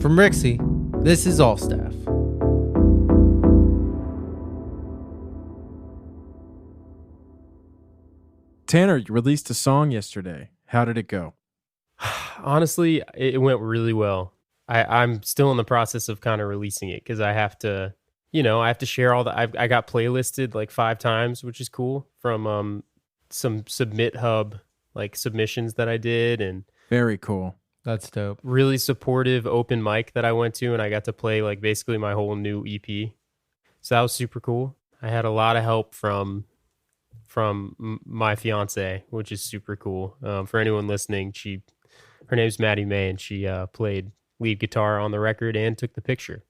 From Rixie, this is All Staff. Tanner, you released a song yesterday. How did it go? Honestly, it went really well. I'm still in the process of kind of releasing it because I have to, I have to share all the. I got playlisted like 5 times, which is cool, from some Submit Hub like submissions that I did, and Very cool. That's dope. really supportive open mic that I went to, and I got to play like basically my whole new EP. So that was super cool. I had a lot of help from my fiance, which is super cool. For anyone listening, her name's Maddie May, and she played lead guitar on the record and took the picture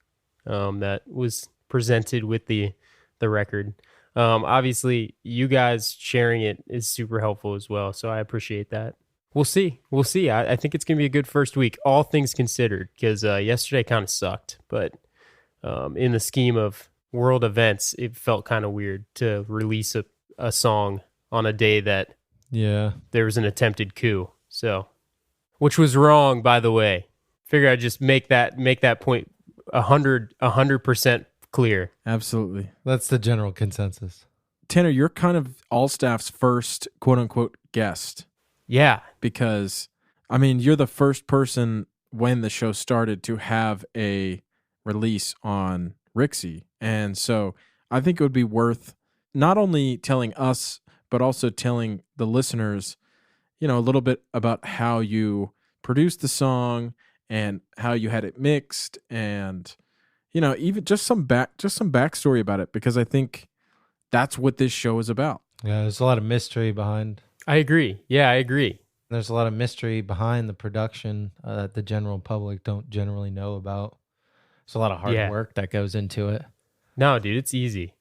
that was presented with the record. Obviously, you guys sharing it is super helpful as well, so I appreciate that. We'll see. I think it's going to be a good first week, all things considered, because yesterday kind of sucked. But in the scheme of world events, it felt kind of weird to release a song on a day that there was an attempted coup. So, which was wrong, by the way. Figure I'd just make that point 100% clear. Absolutely. That's the general consensus. Tanner, you're kind of All Staff's first quote-unquote guest. Yeah. Because, I mean, you're the first person when the show started to have a release on Rixie. And so I think it would be worth not only telling us, but also telling the listeners, a little bit about how you produced the song and how you had it mixed, and even just some backstory about it, because I think that's what this show is about. Yeah, there's a lot of mystery behind. I agree. Yeah, I agree. There's a lot of mystery behind the production that the general public don't generally know about. There's a lot of hard work that goes into it. No, dude, it's easy.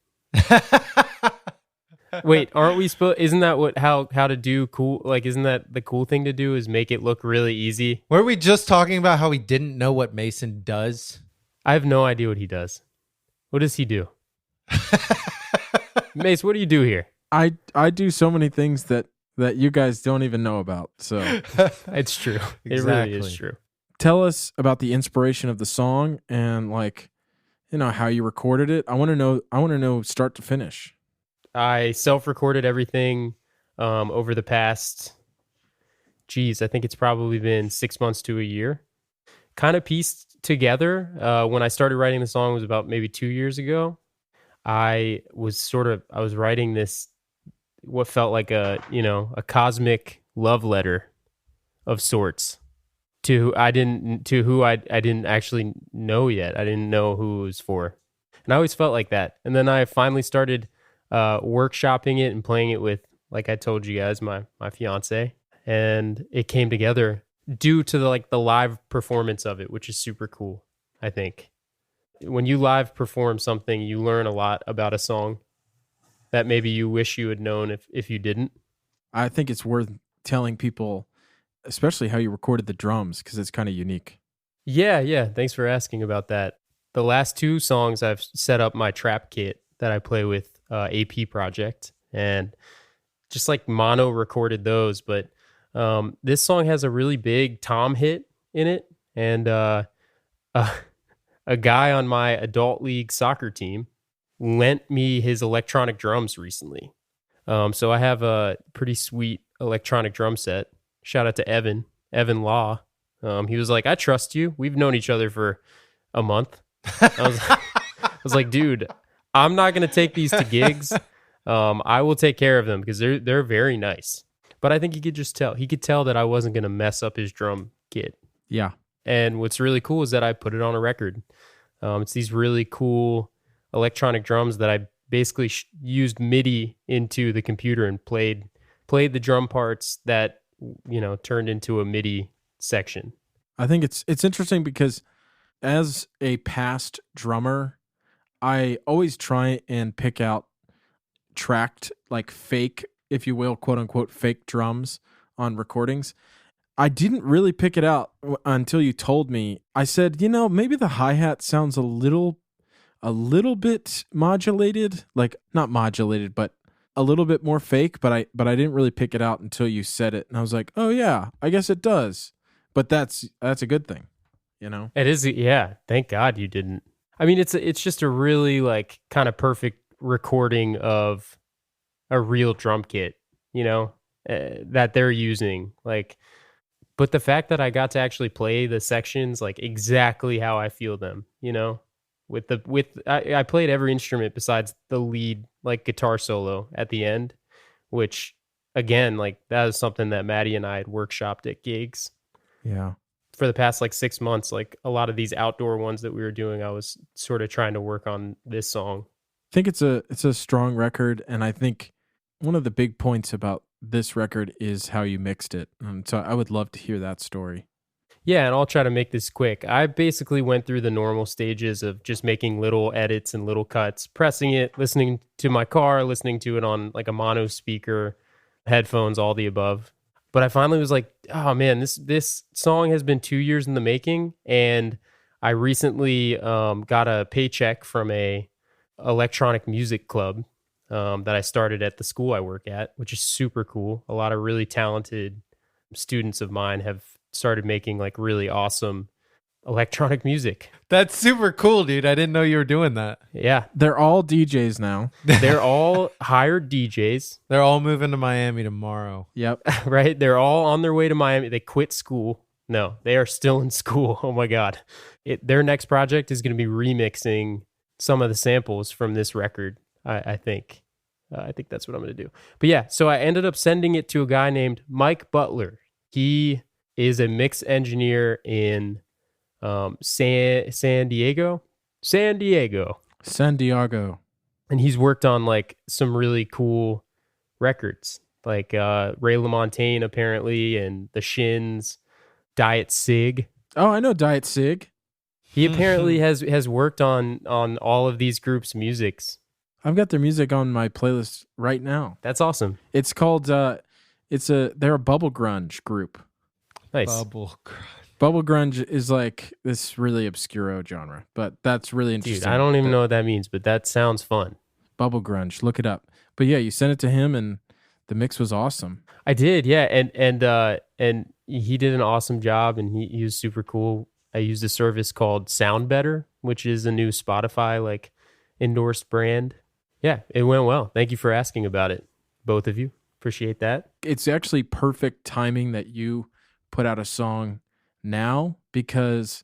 Wait, aren't we supposed? Isn't that how to do cool? Like, isn't that the cool thing to do? Is make it look really easy? Were we just talking about how we didn't know what Mason does? I have no idea what he does. What does he do? Mace, what do you do here? I do so many things that you guys don't even know about. So it's true. Exactly. It really is true. Tell us about the inspiration of the song and how you recorded it. I want to know start to finish. I self-recorded everything over the past, I think it's probably been 6 months to a year. Kind of pieced together. When I started writing the song was about maybe 2 years ago. I was writing this, what felt like a cosmic love letter of sorts to who I didn't actually know yet. I didn't know who it was for. And I always felt like that. And then I finally started workshopping it and playing it with, like I told you guys, my fiance, and it came together due to the live performance of it, which is super cool. I think when you live perform something, you learn a lot about a song that maybe you wish you had known if you didn't. I think it's worth telling people, especially how you recorded the drums, because it's kind of unique. Yeah. Thanks for asking about that. The last 2 songs I've set up my trap kit that I play with AP Project, and just like mono recorded those. But this song has a really big tom hit in it, and a guy on my adult league soccer team lent me his electronic drums recently. So I have a pretty sweet electronic drum set. Shout out to Evan Law. He was like, I trust you. We've known each other for a month. I was like, dude, I'm not going to take these to gigs. I will take care of them because they're very nice. But I think he could tell that I wasn't going to mess up his drum kit. Yeah. And what's really cool is that I put it on a record. It's these really cool electronic drums that I basically used MIDI into the computer and played the drum parts that, turned into a MIDI section. I think it's interesting because as a past drummer, I always try and pick out tracked, like fake, if you will, quote unquote, fake drums on recordings. I didn't really pick it out until you told me. I said, maybe the hi-hat sounds a little bit modulated, like not modulated, but a little bit more fake, but I didn't really pick it out until you said it. And I was like, oh yeah, I guess it does. But that's a good thing. you know? It is, yeah. Thank God you didn't. I mean, it's just a really like kind of perfect recording of a real drum kit, you know, that they're using. Like, but the fact that I got to actually play the sections like exactly how I feel them, you know, I played every instrument besides the lead like guitar solo at the end, which again, like that is something that Maddie and I had workshopped at gigs. Yeah. For the past like 6 months, like a lot of these outdoor ones that we were doing, I was sort of trying to work on this song. I think it's a strong record, and I think one of the big points about this record is how you mixed it. So I would love to hear that story. Yeah, and I'll try to make this quick. I basically went through the normal stages of just making little edits and little cuts, pressing it, listening to my car, listening to it on like a mono speaker, headphones, all the above. But I finally was like, oh man, this song has been 2 years in the making, and I recently got a paycheck from a electronic music club that I started at the school I work at, which is super cool. A lot of really talented students of mine have started making like really awesome electronic music. That's super cool, dude. I didn't know you were doing that. Yeah. They're all DJs now. They're all hired DJs. They're all moving to Miami tomorrow. Yep. Right? They're all on their way to Miami. They quit school. No, they are still in school. Oh my God. Their next project is going to be remixing some of the samples from this record, I think. I think that's what I'm going to do. But yeah, so I ended up sending it to a guy named Mike Butler. He is a mix engineer in San Diego. And he's worked on like some really cool records, like Ray LaMontagne apparently, and the Shins, Diet Sig. Oh, I know Diet Sig. He apparently has worked on all of these groups' musics. I've got their music on my playlist right now. That's awesome. It's called they're a bubble grunge group. Nice. Bubble grunge is like this really obscure genre, but that's really interesting. Dude, I don't even know what that means, but that sounds fun. Bubble grunge, look it up. But yeah, you sent it to him, and the mix was awesome. I did, yeah, and he did an awesome job, and he was super cool. I used a service called Sound Better, which is a new Spotify like endorsed brand. Yeah, it went well. Thank you for asking about it, both of you. Appreciate that. It's actually perfect timing that you put out a song now, because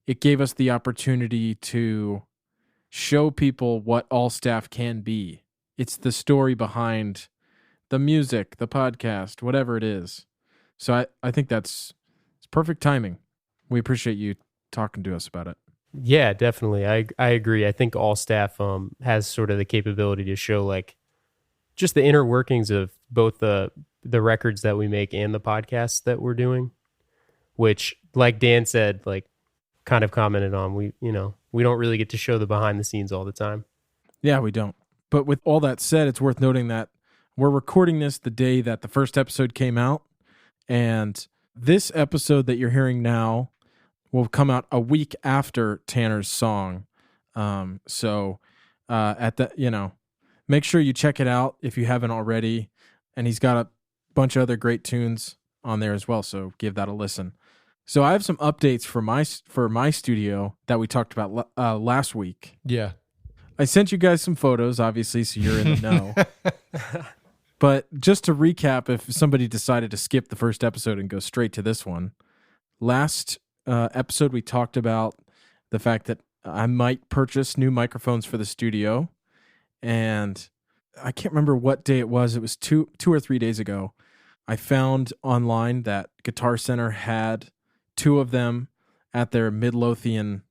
it gave us the opportunity to show people what All Staff can be. It's the story behind the music, the podcast, whatever it is. So I think it's perfect timing. We appreciate you talking to us about it. Yeah, definitely. I agree. I think All Staff has sort of the capability to show like just the inner workings of both the records that we make and the podcasts that we're doing, which, like Dan said, like kind of commented on, we don't really get to show the behind the scenes all the time. Yeah, we don't. But with all that said, it's worth noting that we're recording this the day that the first episode came out, and this episode that you're hearing now will come out a week after Tanner's song. So at the, make sure you check it out if you haven't already. And he's got a bunch of other great tunes on there as well, so give that a listen. So I have some updates for my studio that we talked about last week. Yeah. I sent you guys some photos, obviously, so you're in the know. But just to recap, if somebody decided to skip the first episode and go straight to this one, last episode we talked about the fact that I might purchase new microphones for the studio, and I can't remember what day it was. It was two or 3 days ago. I found online that Guitar Center had 2 of them at their Midlothian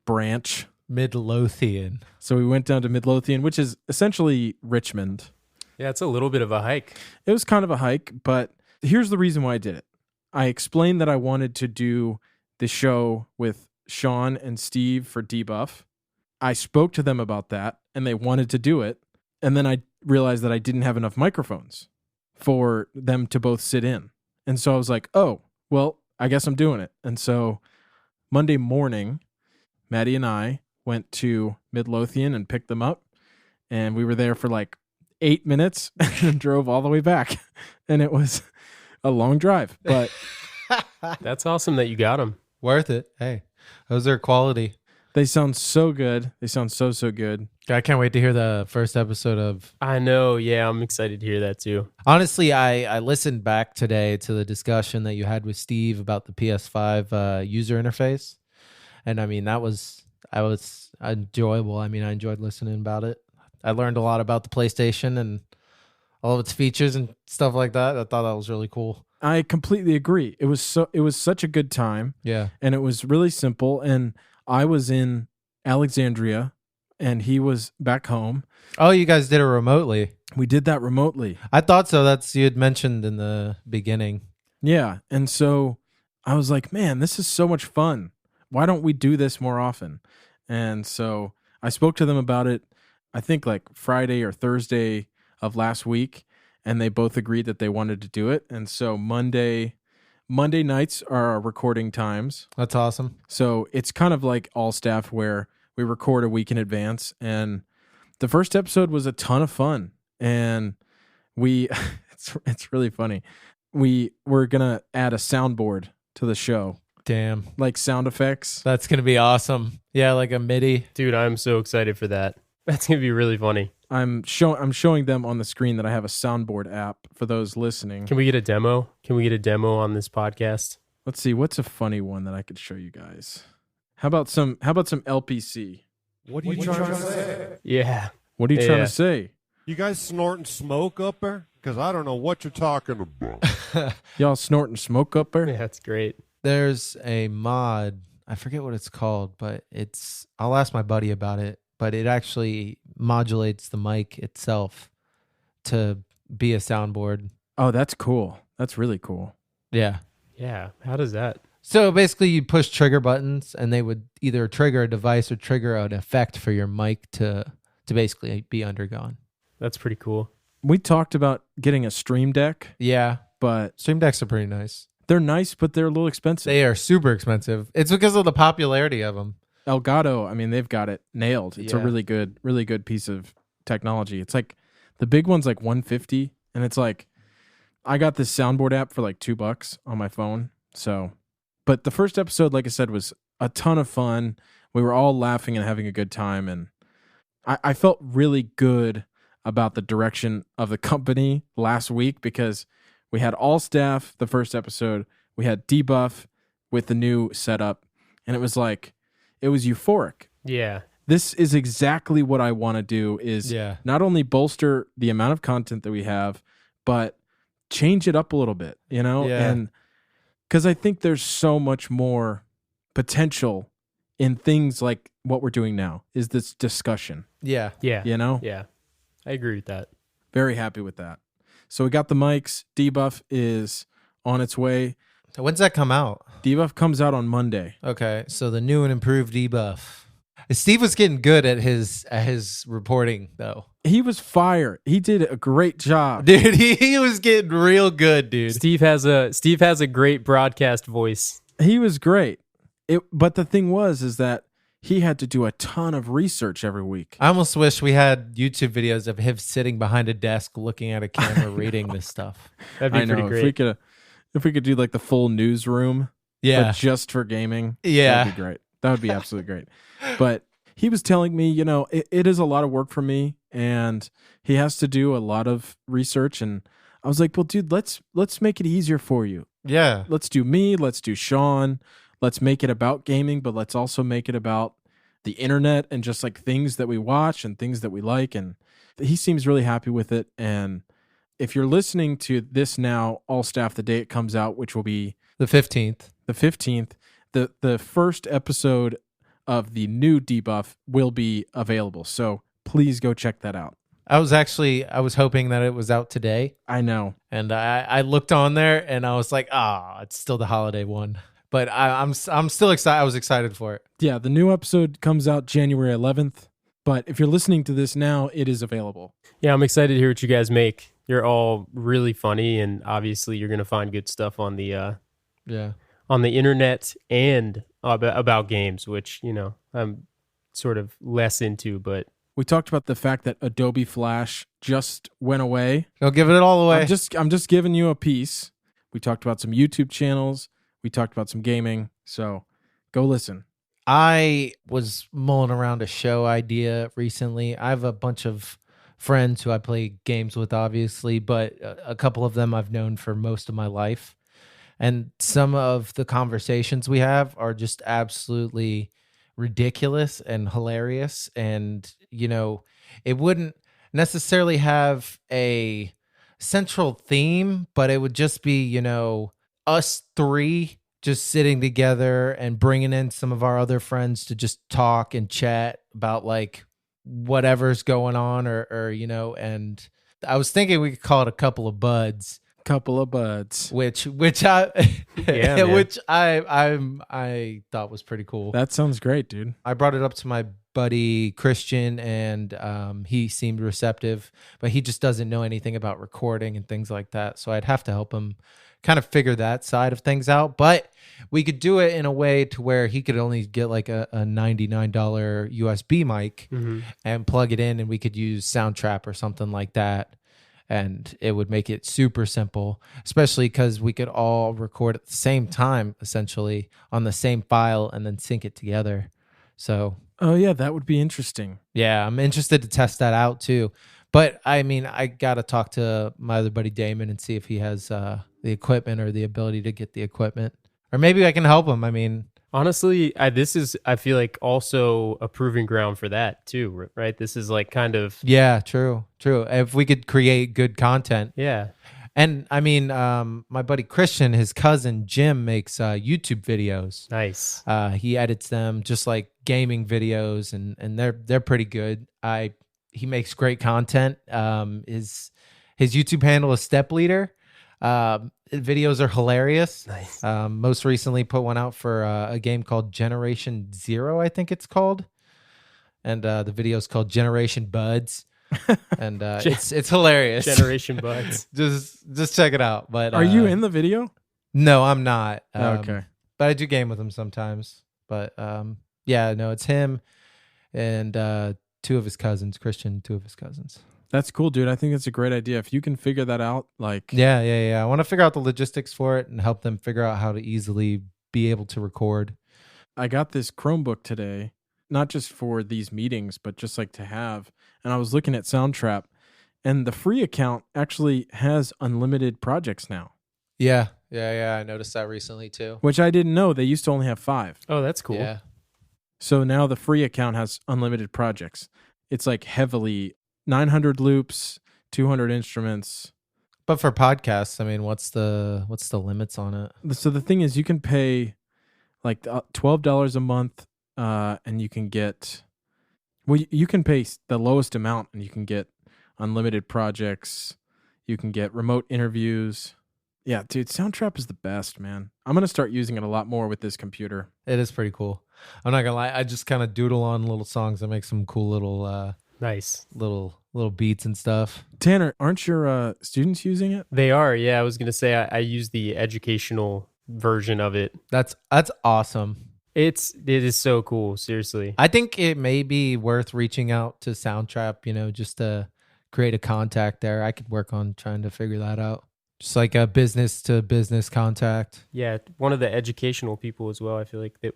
branch. Midlothian. So we went down to Midlothian, which is essentially Richmond. Yeah, it's a little bit of a hike. It was kind of a hike, but here's the reason why I did it. I explained that I wanted to do the show with Sean and Steve for Debuff. I spoke to them about that, and they wanted to do it. And then I realized that I didn't have enough microphones for them to both sit in. And so I was like, oh, well, I guess I'm doing it. And so Monday morning, Maddie and I went to Midlothian and picked them up. And we were there for like 8 minutes and drove all the way back. And it was a long drive. But that's awesome that you got them. Worth it. Hey, those are quality. They sound so good. They sound so good. I can't wait to hear the first episode of. I know. Yeah, I'm excited to hear that too. Honestly, I listened back today to the discussion that you had with Steve about the PS5 user interface, and I mean that was enjoyable. I mean, I enjoyed listening about it. I learned a lot about the PlayStation and all of its features and stuff like that. I thought that was really cool. I completely agree. It was such a good time. Yeah, and it was really simple. And I was in Alexandria, and he was back home. Oh, you guys did it remotely. We did that remotely. I thought so. You had mentioned in the beginning. Yeah, and so I was like, man, this is so much fun. Why don't we do this more often? And so I spoke to them about it, I think like Friday or Thursday of last week, and they both agreed that they wanted to do it. And so Monday nights are our recording times. That's awesome. So it's kind of like All Staff where we record a week in advance. And the first episode was a ton of fun. And we, it's really funny. We were going to add a soundboard to the show. Damn. Like sound effects. That's going to be awesome. Yeah, like a MIDI. Dude, I'm so excited for that. That's going to be really funny. I'm showing them on the screen that I have a soundboard app for those listening. Can we get a demo? Can we get a demo on this podcast? Let's see, what's a funny one that I could show you guys? How about some LPC? What are you trying to say? Yeah. What are you trying to say? You guys snorting smoke up there? Because I don't know what you're talking about. Y'all snorting smoke up there? Yeah, that's great. There's a mod. I forget what it's called, but I'll ask my buddy about it. But it actually modulates the mic itself to be a soundboard. Oh, that's cool. That's really cool. Yeah. Yeah. How does that? So basically you push trigger buttons and they would either trigger a device or trigger an effect for your mic to basically be undergone. That's pretty cool. We talked about getting a Stream Deck. Yeah. But Stream Decks are pretty nice. They're nice, but they're a little expensive. They are super expensive. It's because of the popularity of them. Elgato, I mean, they've got it nailed. It's a really good piece of technology. It's like the big one's like $150, and it's like I got this soundboard app for like $2 on my phone. So, but the first episode, like I said, was a ton of fun. We were all laughing and having a good time, and I felt really good about the direction of the company last week because we had All Staff the first episode, we had Debuff with the new setup, and it was euphoric. Yeah. This is exactly what I want to do is not only bolster the amount of content that we have, but change it up a little bit, you know? Yeah. And because I think there's so much more potential in things like what we're doing now is this discussion. Yeah. Yeah. You know? Yeah. I agree with that. Very happy with that. So we got the mics. Debuff is on its way. When's that come out? Debuff comes out on Monday. Okay, so the new and improved Debuff. Steve was getting good at his reporting, though. He was fire. He did a great job. Dude, he was getting real good, dude. Steve has a great broadcast voice. He was great. But the thing is that he had to do a ton of research every week. I almost wish we had YouTube videos of him sitting behind a desk looking at a camera reading this stuff. That'd be pretty great. If we could do like the full newsroom, but just for gaming, that'd be great. That would be absolutely great. But he was telling me, you know, it is a lot of work for me, and he has to do a lot of research. And I was like, well, dude, let's make it easier for you. Yeah, let's do me. Let's do Sean. Let's make it about gaming, but let's also make it about the internet and just like things that we watch and things that we like. And he seems really happy with it. And if you're listening to this now, All Staff, the day it comes out, which will be the 15th, the first episode of the new Debuff will be available. So please go check that out. I was hoping that it was out today. I know. And I looked on there and I was like, it's still the holiday one. But I'm still excited. I was excited for it. Yeah, the new episode comes out January 11th. But if you're listening to this now, it is available. Yeah, I'm excited to hear what you guys make. You're all really funny, and obviously you're going to find good stuff on the on the internet and about games, which, you know, I'm sort of less into. But we talked about the fact that Adobe Flash just went away. Don't give it all away. I'm just giving you a piece. We talked about some YouTube channels. We talked about some gaming. So Go listen. I was mulling around a show idea recently. I have a bunch of friends who I play games with, obviously, but a couple of them I've known for most of my life. And some of the conversations we have are just absolutely ridiculous and hilarious. And, it wouldn't necessarily have a central theme, but it would just be, us three just sitting together and bringing in some of our other friends to just talk and chat about like whatever's going on and I was thinking we could call it a couple of buds. Couple of buds. Which Yeah, man. which I thought was pretty cool. That sounds great, dude. I brought it up to my buddy Christian, and he seemed receptive, but he just doesn't know anything about recording and things like that. So I'd have to help him kind of figure that side of things out. But we could do it in a way to where he could only get like a $99 USB mic and plug it in, and we could use Soundtrap or something like that. And it would make it super simple, especially because we could all record at the same time, essentially, on the same file and then sync it together. So, Oh, yeah, that would be interesting. yeah, I'm interested to test that out too. But I mean, I got to talk to my other buddy Damon and see if he has the equipment or the ability to get the equipment. Or maybe I can help him. I mean, Honestly, I feel like also a proving ground for that too, right? This is like kind of, yeah, true. If we could create good content. yeah. And I mean, my buddy Christian, his cousin Jim, makes YouTube videos. Nice. He edits them just like gaming videos, and they're pretty good. He makes great content. His YouTube handle is Step Leader. Videos are hilarious. Nice. Most recently put one out for a game called Generation Zero, I think it's called, and the video is called Generation Buds. And it's hilarious. Generation Buds. just check it out. But Are you in the video? No, I'm not. Okay. But I do game with him sometimes. But yeah, no, it's him and two of his cousins, Christian, two of his cousins. That's cool, dude. I think that's a great idea. If you can figure that out, like... Yeah. I want to figure out the logistics for it and help them figure out how to easily be able to record. I got this Chromebook today, not just for these meetings, but just like to have. And I was looking at Soundtrap, and the free account actually has unlimited projects now. Yeah. I noticed that recently too. Which I didn't know. They used to only have 5. Oh, that's cool. Yeah. So now the free account has unlimited projects. It's like heavily 900 loops, 200 instruments. But for podcasts, I mean, what's the limits on it? So the thing is, you can pay like $12 a month, and you can get... Well, you can pay the lowest amount, and you can get unlimited projects. You can get remote interviews. Yeah, dude, Soundtrap is the best, man. I'm going to start using it a lot more with this computer. It is pretty cool. I'm not gonna lie. I just kind of doodle on little songs and make some cool little Nice. little beats and stuff. Tanner, aren't your students using it? They are. Yeah, I was going to say I use the educational version of it. That's awesome. It is so cool, seriously. I think it may be worth reaching out to Soundtrap, just to create a contact there. I could work on trying to figure that out. Just like a business to business contact. Yeah, one of the educational people as well. I feel like that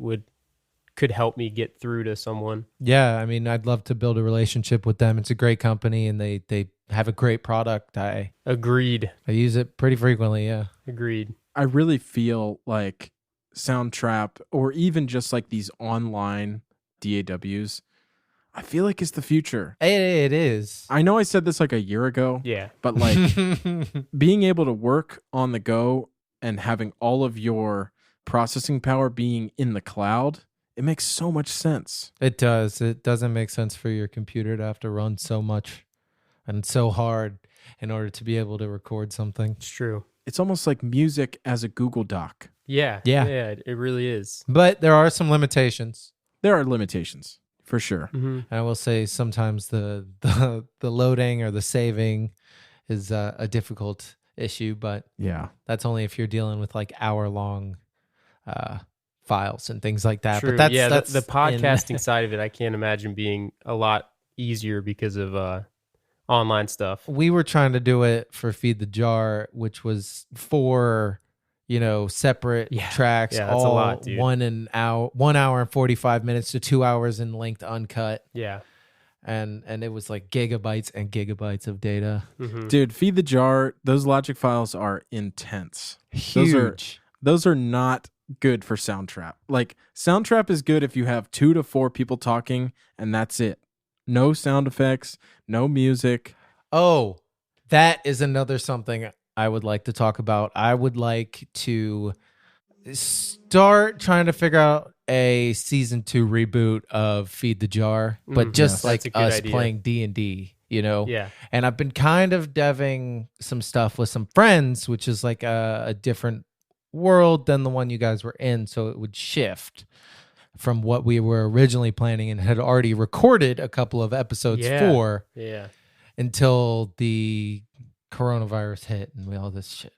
could help me get through to someone. Yeah, I mean, I'd love to build a relationship with them. It's a great company, and they have a great product. I Agreed. use it pretty frequently, yeah. Agreed. I really feel like Soundtrap, or even just like these online DAWs, I feel like it's the future. It is. I know I said this like a year ago, Yeah. but like being able to work on the go and having all of your processing power being in the cloud, it makes so much sense. It does. It doesn't make sense for your computer to have to run so much and so hard in order to be able to record something. It's true. It's almost like music as a Google Doc. Yeah. Yeah. Yeah, it really is. But there are some limitations. There are limitations, for sure. Mm-hmm. I will say sometimes the loading or the saving is a difficult issue, but Yeah. that's only if you're dealing with like hour-long files and things like that. True. But that's yeah, that's the podcasting side of it, I can't imagine being a lot easier because of online stuff. We were trying to do it for Feed the Jar, which was for separate Yeah. tracks, Yeah, that's a all lot, dude. 1 hour and 45 minutes to 2 hours in length uncut. Yeah. And it was like gigabytes and gigabytes of data. Mm-hmm. Dude, Feed the Jar, those Logic files are intense. Huge. Those are not good for Soundtrap. Like, Soundtrap is good if you have 2 to 4 people talking and that's it. No sound effects, no music. Oh, that is another something I would like to talk about. I would like to start trying to figure out a season 2 reboot of Feed the Jar, but just Yes. like That's a good us idea. playing D&D, Yeah. And I've been kind of deving some stuff with some friends, which is like a different world than the one you guys were in, so it would shift from what we were originally planning and had already recorded a couple of episodes Yeah. for Yeah. until the coronavirus hit and we all this shit.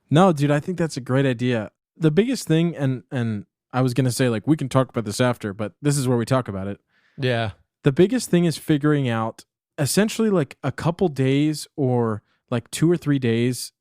No, dude, I think that's a great idea. The biggest thing, and I was going to say, like, we can talk about this after, but this is where we talk about it. Yeah. The biggest thing is figuring out essentially like a couple days or like 2 or 3 days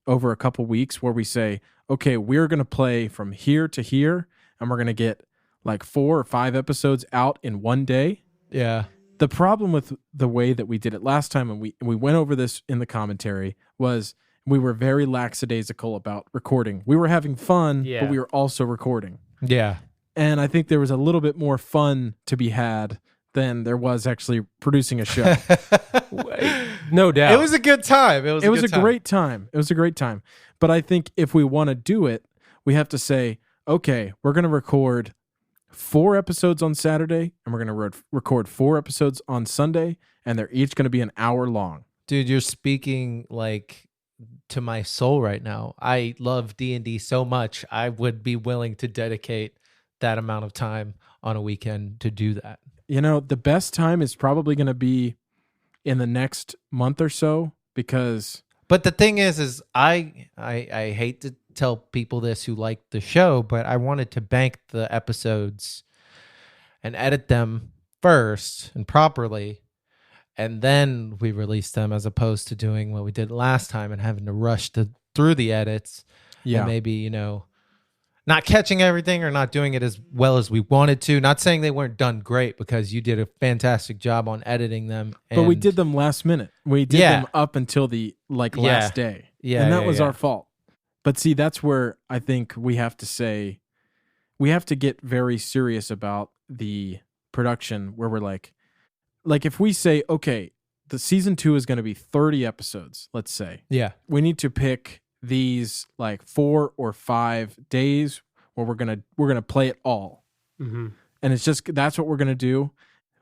over a couple weeks where we say, okay, we're going to play from here to here and we're going to get like 4 or 5 episodes out in one day. Yeah. The problem with the way that we did it last time, and we went over this in the commentary, was we were very lackadaisical about recording. We were having fun, Yeah. but we were also recording. Yeah. And I think there was a little bit more fun to be had than there was actually producing a show. No doubt. It was a good time. It was a great time. It was a great time. But I think if we want to do it, we have to say, okay, we're going to record 4 episodes on Saturday and we're going to record 4 episodes on Sunday, and they're each going to be an hour long. Dude, you're speaking like to my soul right now. I love D&D so much. I would be willing to dedicate that amount of time on a weekend to do that. The best time is probably going to be in the next month or so, because But the thing is I hate to tell people this who like the show, but I wanted to bank the episodes and edit them first and properly, and then we release them, as opposed to doing what we did last time and having to rush through the edits. And maybe, not catching everything or not doing it as well as we wanted to. Not saying they weren't done great, because you did a fantastic job on editing them. But we did them last minute. We did Yeah. them up until the last day. Yeah, And that yeah, was yeah. our fault. But see, that's where I think we have to say, we have to get very serious about the production, where we're like if we say, okay, the season 2 is going to be 30 episodes, let's say. Yeah. We need to pick these like 4 or 5 days where we're gonna play it all. Mm-hmm. And it's just, that's what we're gonna do.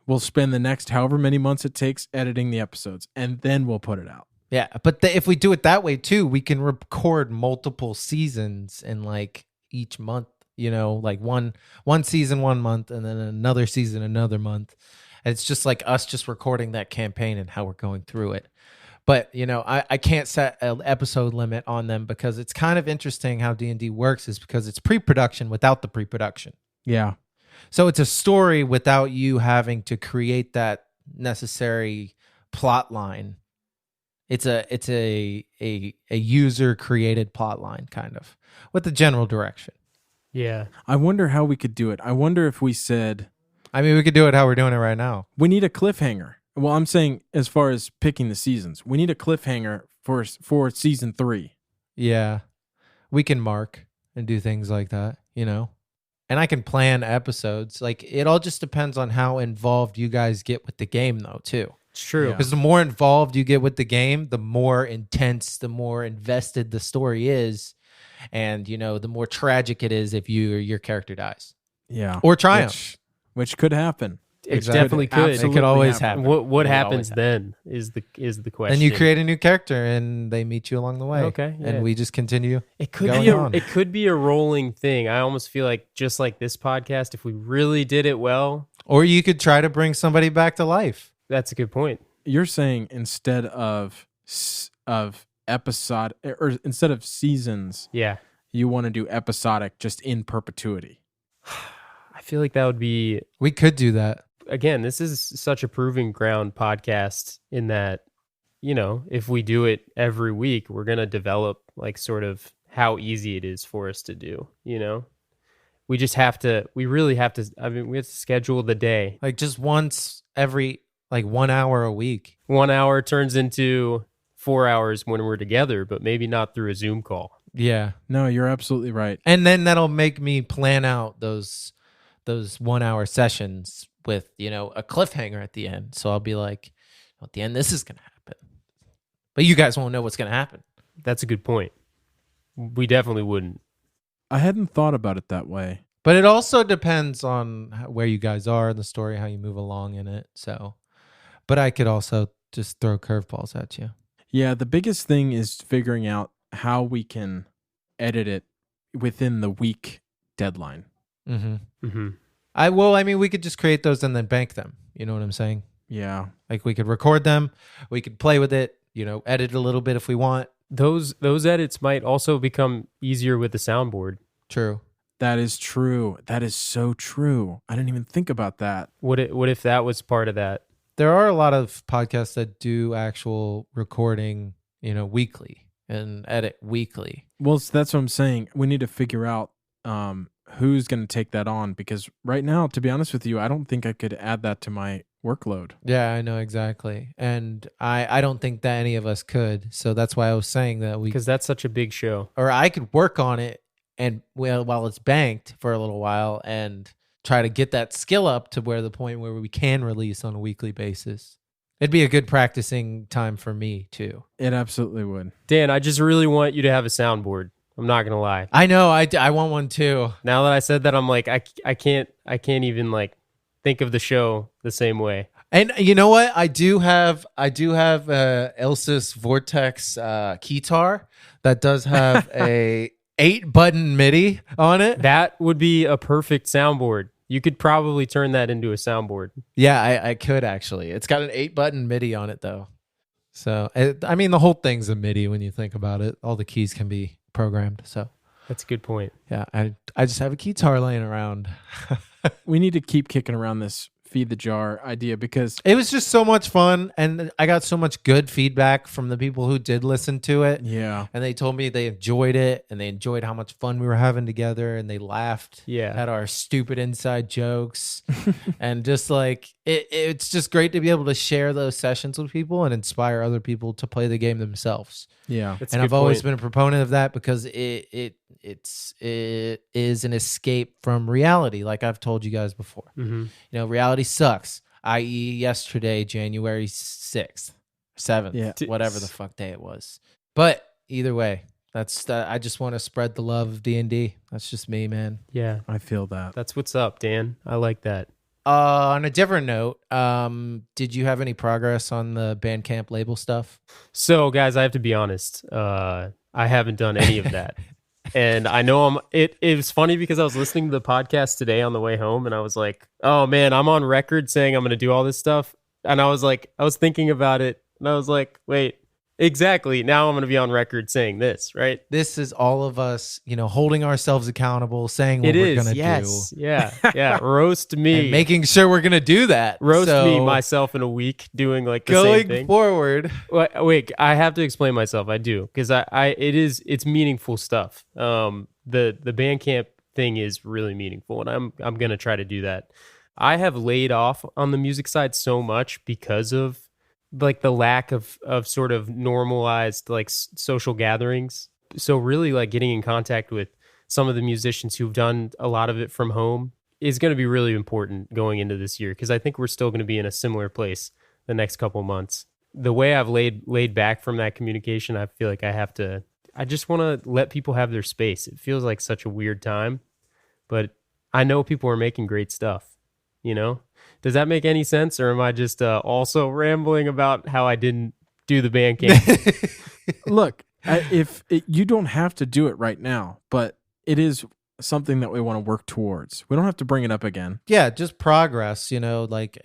We'll spend the next however many months it takes editing the episodes, and then we'll put it out. Yeah, but if we do it that way too, we can record multiple seasons in like each month, like one season 1 month and then another season another month. And it's just like us just recording that campaign and how we're going through it. But, I can't set an episode limit on them, because it's kind of interesting how D&D works, is because it's pre-production without the pre-production. Yeah. So it's a story without you having to create that necessary plot line. It's a user created plot line, kind of, with the general direction. Yeah. I wonder how we could do it. I wonder if we said, I mean, we could do it how we're doing it right now. we need a cliffhanger. Well, I'm saying as far as picking the seasons, we need a cliffhanger for season 3. Yeah. We can mark and do things like that, And I can plan episodes. Like, it all just depends on how involved you guys get with the game, though, too. It's true. Yeah. Because the more involved you get with the game, the more intense, the more invested the story is. And, the more tragic it is if your character dies. Yeah. Or triumph. Which could happen. It Exactly. definitely could. Absolutely It could always happen. What It happens always then is the question. Then you create a new character and they meet you along the way. Okay, yeah. And we just continue. It could going be on. it could be a rolling thing. I almost feel like, just like this podcast, if we really did it well. Or you could try to bring somebody back to life. That's a good point. You're saying instead of episode, or instead of seasons, Yeah. you want to do episodic just in perpetuity. I feel like that would be, We could do that. again, this is such a proving ground podcast, in that, if we do it every week, we're going to develop like sort of how easy it is for us to do, We just have to, we really have to, we have to schedule the day. Like just once every, like 1 hour a week. 1 hour turns into 4 hours when we're together, but maybe not through a Zoom call. Yeah. No, you're absolutely right. And then that'll make me plan out those 1 hour sessions with, a cliffhanger at the end. So I'll be like, at the end, this is going to happen. But you guys won't know what's going to happen. That's a good point. We definitely wouldn't. I hadn't thought about it that way. But it also depends on where you guys are in the story, how you move along in it. So, but I could also just throw curveballs at you. Yeah, the biggest thing is figuring out how we can edit it within the week deadline. Mm-hmm. Mm-hmm. We could just create those and then bank them. You know what I'm saying? Yeah. Like we could record them, we could play with it, edit a little bit if we want. Those edits might also become easier with the soundboard. True. That is true. That is so true. I didn't even think about that. What if that was part of that? There are a lot of podcasts that do actual recording, weekly and edit weekly. Well, that's what I'm saying. We need to figure out who's going to take that on, because right now, to be honest with you, I don't think I could add that to my workload. Yeah, I know exactly. And I don't think that any of us could. So that's why I was saying that because that's such a big show. Or I could work on it and while it's banked for a little while and try to get that skill up to where the point where we can release on a weekly basis. It'd be a good practicing time for me too. It absolutely would. Dan, I just really want you to have a soundboard. I'm not gonna lie. I know. I want one too. Now that I said that, I'm like, I can't even like think of the show the same way. And you know what? I do have Elsys Vortex keytar that does have a 8-button MIDI on it. That would be a perfect soundboard. You could probably turn that into a soundboard. Yeah, I could actually. It's got an 8-button MIDI on it though. So the whole thing's a MIDI when you think about it. All the keys can be programmed. So that's a good point. Yeah, I just have a keytar laying around. We need to keep kicking around this feed the jar idea because it was just so much fun, and I got so much good feedback from the people who did listen to it. Yeah. And they told me they enjoyed it, and they enjoyed how much fun we were having together, and they laughed at our stupid inside jokes. And just like it's just great to be able to share those sessions with people and inspire other people to play the game themselves. Yeah. And I've always been a proponent of that because it is an escape from reality, like I've told you guys before. Mm-hmm. Reality sucks, i.e. yesterday, January 6th, 7th, whatever the fuck day it was. But either way, I just want to spread the love of D&D. That's just me, man. Yeah. I feel that. That's what's up, Dan. I like that. On a different note, did you have any progress on the Bandcamp label stuff? So, guys, I have to be honest. I haven't done any of that. And I know it was funny because I was listening to the podcast today on the way home, and I was like, oh man, I'm on record saying I'm going to do all this stuff. And I was thinking about it, and I was like, wait, exactly. Now I'm going to be on record saying this, right? This is all of us, holding ourselves accountable, saying what we're going to do. Yeah. Roast me. And making sure we're going to do that. Roast me myself in a week doing like the going same thing. Forward. Wait, I have to explain myself. I do, because it's meaningful stuff. The Bandcamp thing is really meaningful, and I'm going to try to do that. I have laid off on the music side so much because of like the lack of sort of normalized like social gatherings. So really like getting in contact with some of the musicians who've done a lot of it from home is going to be really important going into this year, because I think we're still going to be in a similar place the next couple months. The way I've laid back from that communication, I feel like I just want to let people have their space. It feels like such a weird time, but I know people are making great stuff, Does that make any sense, or am I just also rambling about how I didn't do the Bandcamp? Look, you don't have to do it right now, but it is something that we want to work towards. We don't have to bring it up again. Yeah, just progress. Like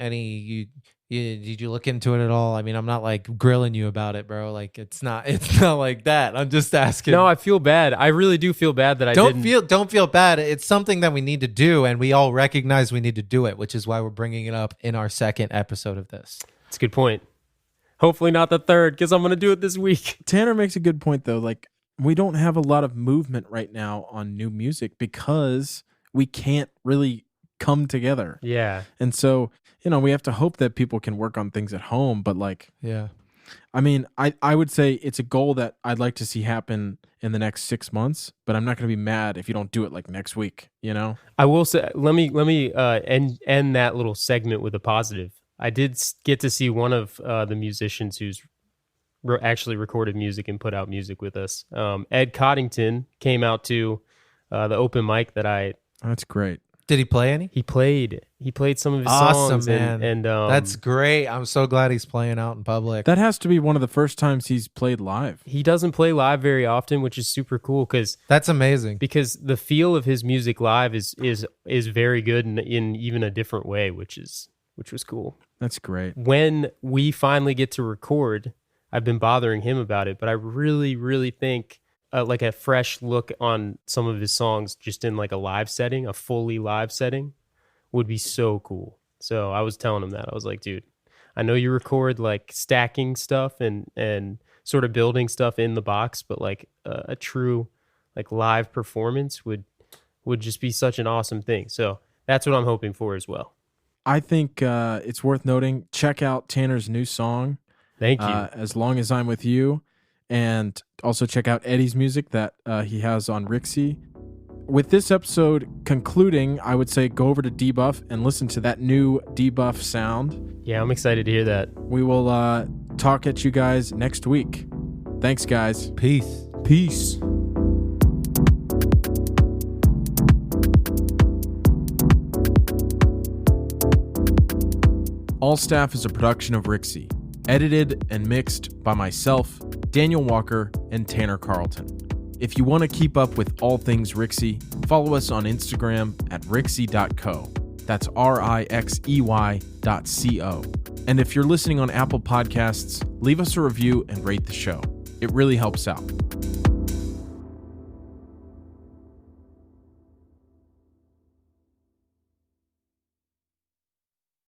did you look into it at all? I mean, I'm not like grilling you about it, bro. Like it's not like that. I'm just asking. No, I feel bad. I really do feel bad that don't feel bad. It's something that we need to do, and we all recognize we need to do it, which is why we're bringing it up in our second episode of this. It's a good point. Hopefully not the third, because I'm going to do it this week. Tanner makes a good point though. Like we don't have a lot of movement right now on new music because we can't really come together. Yeah. And so, we have to hope that people can work on things at home. But like, Yeah. I mean, I would say it's a goal that I'd like to see happen in the next 6 months, but I'm not going to be mad if you don't do it like next week, I will say, let me end that little segment with a positive. I did get to see one of the musicians who's actually recorded music and put out music with us. Ed Coddington came out to the open mic that That's great. Did he play any? He played some of his Awesome, songs, man. and That's great. I'm so glad he's playing out in public. That has to be one of the first times he's played live. he doesn't play live very often, which is super cool That's amazing. because the feel of his music live is very good in even a different way, which was cool. That's great. When we finally get to record, I've been bothering him about it, but I really, really think like a fresh look on some of his songs just in like a live setting, a fully live setting, would be so cool. So I was telling him that. I was like, dude, I know you record like stacking stuff and sort of building stuff in the box, but like a true like live performance would just be such an awesome thing. So that's what I'm hoping for as well. I think it's worth noting, check out Tanner's new song, Thank you. As Long As I'm With You, and also check out Eddie's music that he has on Rixie. With this episode concluding, I would say go over to Debuff and listen to that new Debuff sound. Yeah, I'm excited to hear that. We will talk at you guys next week. Thanks, guys. Peace. Peace. All Staff is a production of Rixie, edited and mixed by myself, Daniel Walker, and Tanner Carlton. If you want to keep up with all things Rixie, follow us on Instagram at rixie.co. That's RIXEY.co. And if you're listening on Apple Podcasts, leave us a review and rate the show. It really helps out.